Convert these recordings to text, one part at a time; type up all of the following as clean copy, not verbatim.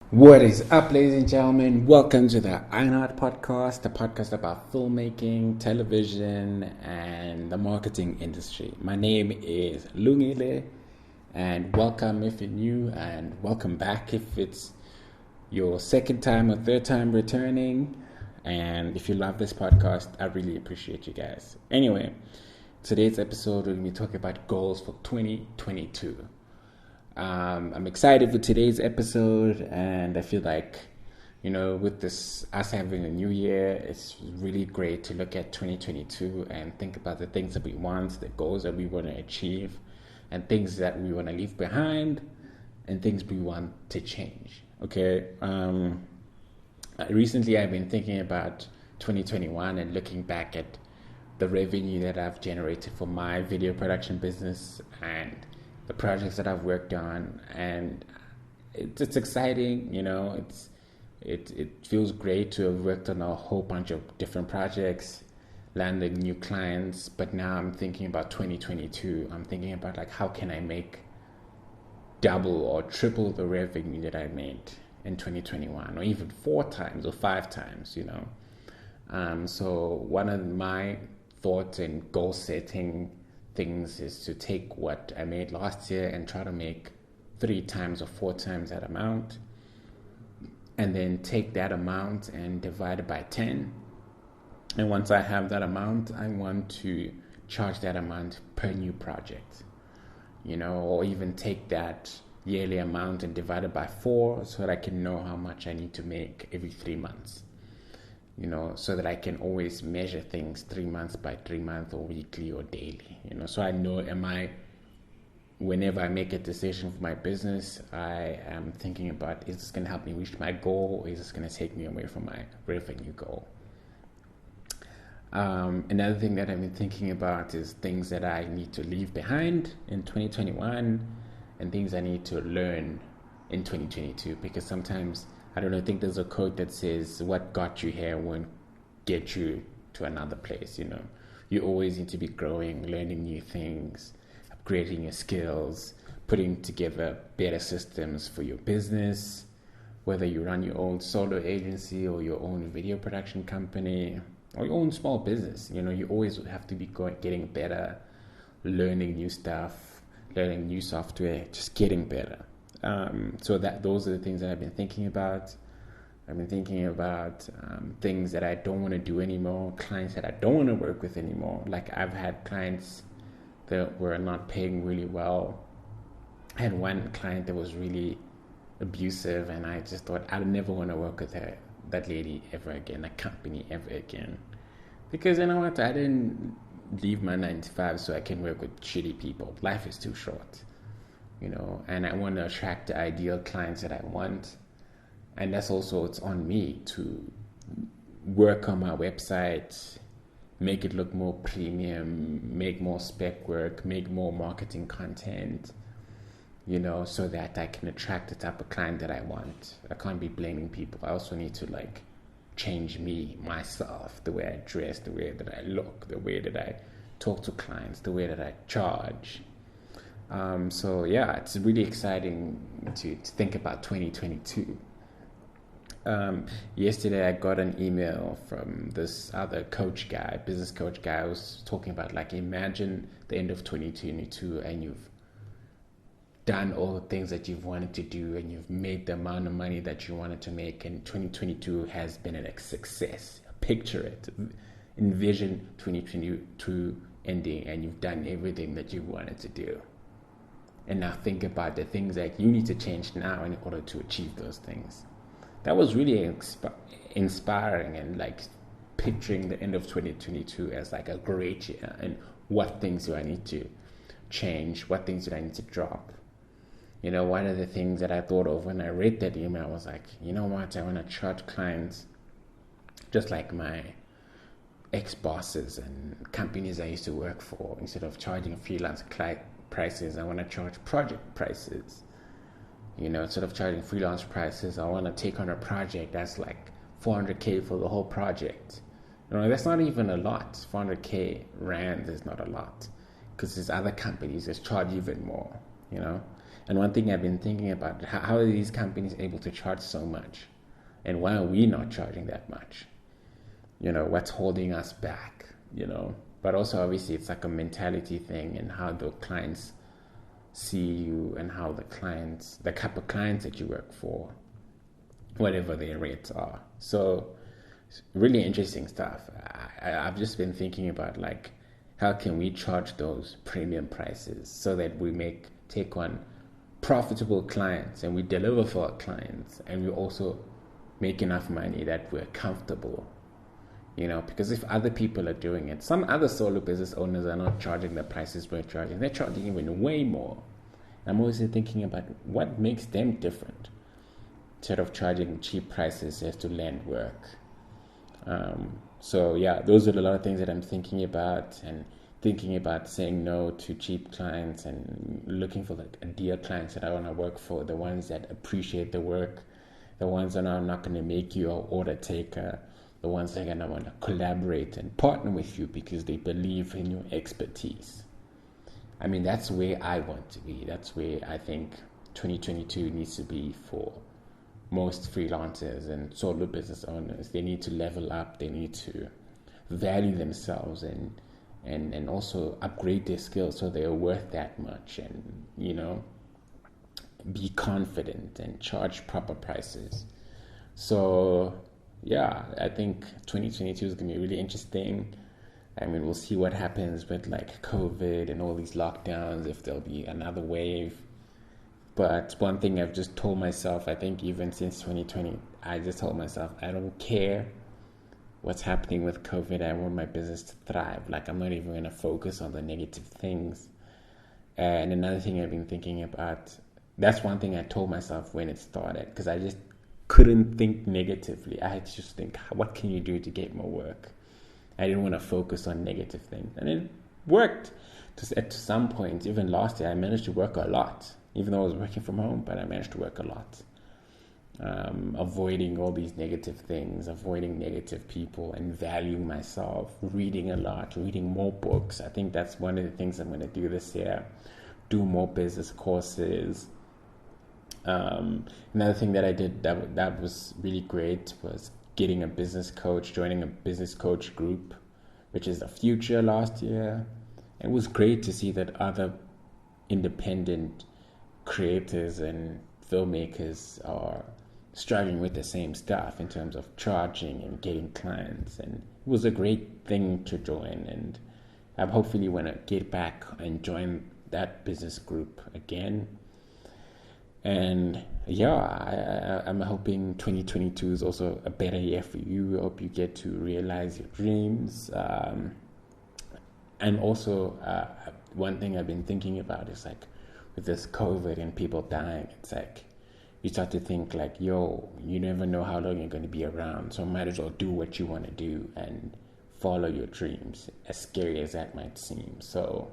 What is up, ladies and gentlemen? Welcome to the Ironheart Podcast, the podcast about filmmaking, television, and the marketing industry. My name is Lungile, and welcome if you're new, and welcome back if it's your second time or third time returning. And if you love this podcast, I really appreciate you guys. Anyway, today's episode, we're going to be talking about goals for 2022. I'm excited for today's episode, and I feel like, with this, us having a new year, it's really great to look at 2022 and think about the things that we want, the goals that we want to achieve, and things that we want to leave behind, and things we want to change. Okay. Recently, I've been thinking about 2021 and looking back at the revenue that I've generated for my video production business and the projects that I've worked on, and it's exciting. It feels great to have worked on a whole bunch of different projects, landing new clients. But now I'm thinking about 2022. I'm thinking about how can I make double or triple the revenue that I made in 2021, or even 4 times or 5 times. So one of my thoughts and goal setting things is to take what I made last year and try to make 3 times or 4 times that amount, and then take that amount and divide it by 10. And once I have that amount, I want to charge that amount per new project, or even take that yearly amount and divide it by 4 so that I can know how much I need to make every 3 months. So that I can always measure things 3 months by 3 months, or weekly or daily, so I know, whenever I make a decision for my business, I am thinking about, is this going to help me reach my goal, or is this going to take me away from my revenue goal? Another thing that I've been thinking about is things that I need to leave behind in 2021 and things I need to learn in 2022, because sometimes, I think there's a quote that says, what got you here won't get you to another place. You always need to be growing, learning new things, upgrading your skills, putting together better systems for your business, whether you run your own solo agency or your own video production company or your own small business. You always have to be getting better, learning new stuff, learning new software, just getting better. So those are the things that I've been thinking about. I've been thinking about things that I don't want to do anymore, clients that I don't want to work with anymore. Like, I've had clients that were not paying really well. I had one client that was really abusive, and I just thought I'd never want to work with that lady ever again, that company ever again. Because you know what? I didn't leave my 9 to 5 so I can work with shitty people. Life is too short. And I want to attract the ideal clients that I want. And that's also, it's on me to work on my website, make it look more premium, make more spec work, make more marketing content, so that I can attract the type of client that I want. I can't be blaming people. I also need to change myself, the way I dress, the way that I look, the way that I talk to clients, the way that I charge. So yeah, it's really exciting to think about 2022. Yesterday I got an email from this other business coach guy, who was talking about imagine the end of 2022 and you've done all the things that you've wanted to do and you've made the amount of money that you wanted to make, and 2022 has been a success. Picture it. Envision 2022 ending and you've done everything that you wanted to do. And now think about the things that you need to change now in order to achieve those things. That was really inspiring, and picturing the end of 2022 as a great year, and what things do I need to change, what things do I need to drop. One of the things that I thought of when I read that email was what, I want to charge clients just like my ex-bosses and companies I used to work for. Instead of charging freelance prices, I want to charge project prices. Instead of charging freelance prices, I want to take on a project that's $400K for the whole project. That's not even a lot. 400K rand is not a lot, because there's other companies that charge even more. And one thing I've been thinking about, how are these companies able to charge so much? And why are we not charging that much? What's holding us back, But also, obviously, it's like a mentality thing, and how the clients see you, and how the type of clients that you work for, whatever their rates are. So, really interesting stuff. I've just been thinking about, like, how can we charge those premium prices so that we take on profitable clients, and we deliver for our clients, and we also make enough money that we're comfortable, because if other people are doing it, some other solo business owners are not charging the prices we're charging. They're charging even way more. I'm always thinking about what makes them different, instead of charging cheap prices as to land work. So yeah, those are a lot of things that I'm thinking about, and thinking about saying no to cheap clients, and looking for like ideal clients that I want to work for, the ones that appreciate the work, the ones that are not going to make you an order taker, the ones that are going to want to collaborate and partner with you because they believe in your expertise. I mean, that's where I want to be. That's where I think 2022 needs to be for most freelancers and solo business owners. They need to level up. They need to value themselves and also upgrade their skills so they're worth that much, and be confident and charge proper prices. So yeah, I think 2022 is going to be really interesting. I mean, we'll see what happens with like COVID and all these lockdowns, if there'll be another wave. But one thing I've just told myself, I think even since 2020, I just told myself, I don't care what's happening with COVID. I want my business to thrive. Like, I'm not even going to focus on the negative things. And another thing I've been thinking about, that's one thing I told myself when it started, because I just couldn't think negatively. I had to just think, what can you do to get more work? I didn't want to focus on negative things. And it worked. At some point, even last year, I managed to work a lot. Even though I was working from home, but I managed to work a lot. Avoiding all these negative things, avoiding negative people, and valuing myself, reading a lot, reading more books. I think that's one of the things I'm going to do this year. Do more business courses. Another thing that I did that was really great was getting a business coach, joining a business coach group, which is the Future last year. It was great to see that other independent creators and filmmakers are struggling with the same stuff in terms of charging and getting clients, and it was a great thing to join. And I hopefully want to get back and join that business group again. And yeah, I'm hoping 2022 is also a better year for you. I hope you get to realize your dreams. And also, one thing I've been thinking about is like, with this COVID and people dying, it's like you start to think like, yo, you never know how long you're going to be around, so might as well do what you want to do and follow your dreams, as scary as that might seem. So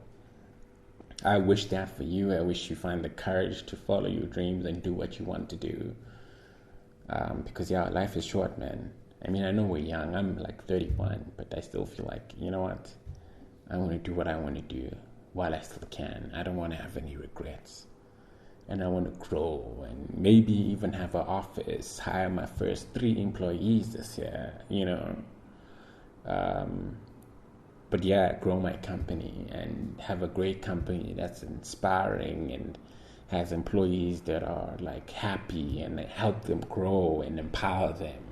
I wish that for you. I wish you find the courage to follow your dreams and do what you want to do, because yeah, life is short, man. I mean, I know we're young. I'm like 31, but I still feel like, you know what, I want to do what I want to do while I still can. I don't want to have any regrets. And I want to grow and maybe even have an office, hire my first 3 employees this year, But yeah, grow my company and have a great company that's inspiring and has employees that are like happy, and help them grow and empower them,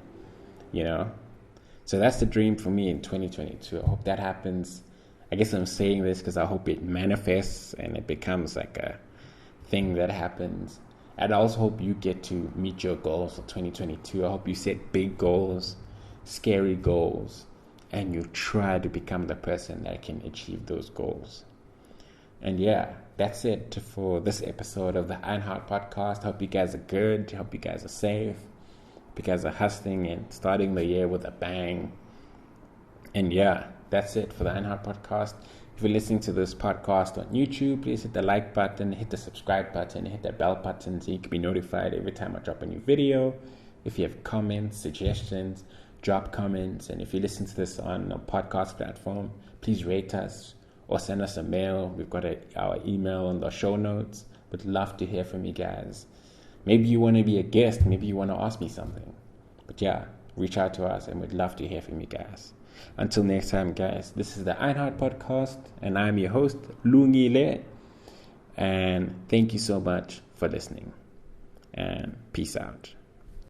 So that's the dream for me in 2022. I hope that happens. I guess I'm saying this because I hope it manifests and it becomes like a thing that happens. And I also hope you get to meet your goals for 2022. I hope you set big goals, scary goals, and you try to become the person that can achieve those goals. And yeah, that's it for this episode of the Ironheart Podcast. Hope you guys are good. Hope you guys are safe. Hope you guys are hustling and starting the year with a bang. And yeah, that's it for the Ironheart Podcast. If you're listening to this podcast on YouTube, please hit the like button, hit the subscribe button, hit that bell button so you can be notified every time I drop a new video. If you have comments, suggestions, drop comments. And if you listen to this on a podcast platform, please rate us or send us a mail. We've got our email on the show notes, Would love to hear from you guys. Maybe you want to be a guest. Maybe you want to ask me something. But yeah, reach out to us and we'd love to hear from you guys. Until next time, guys, this is the Einhard Podcast, and I'm your host, Lungile. And thank you so much for listening. And peace out.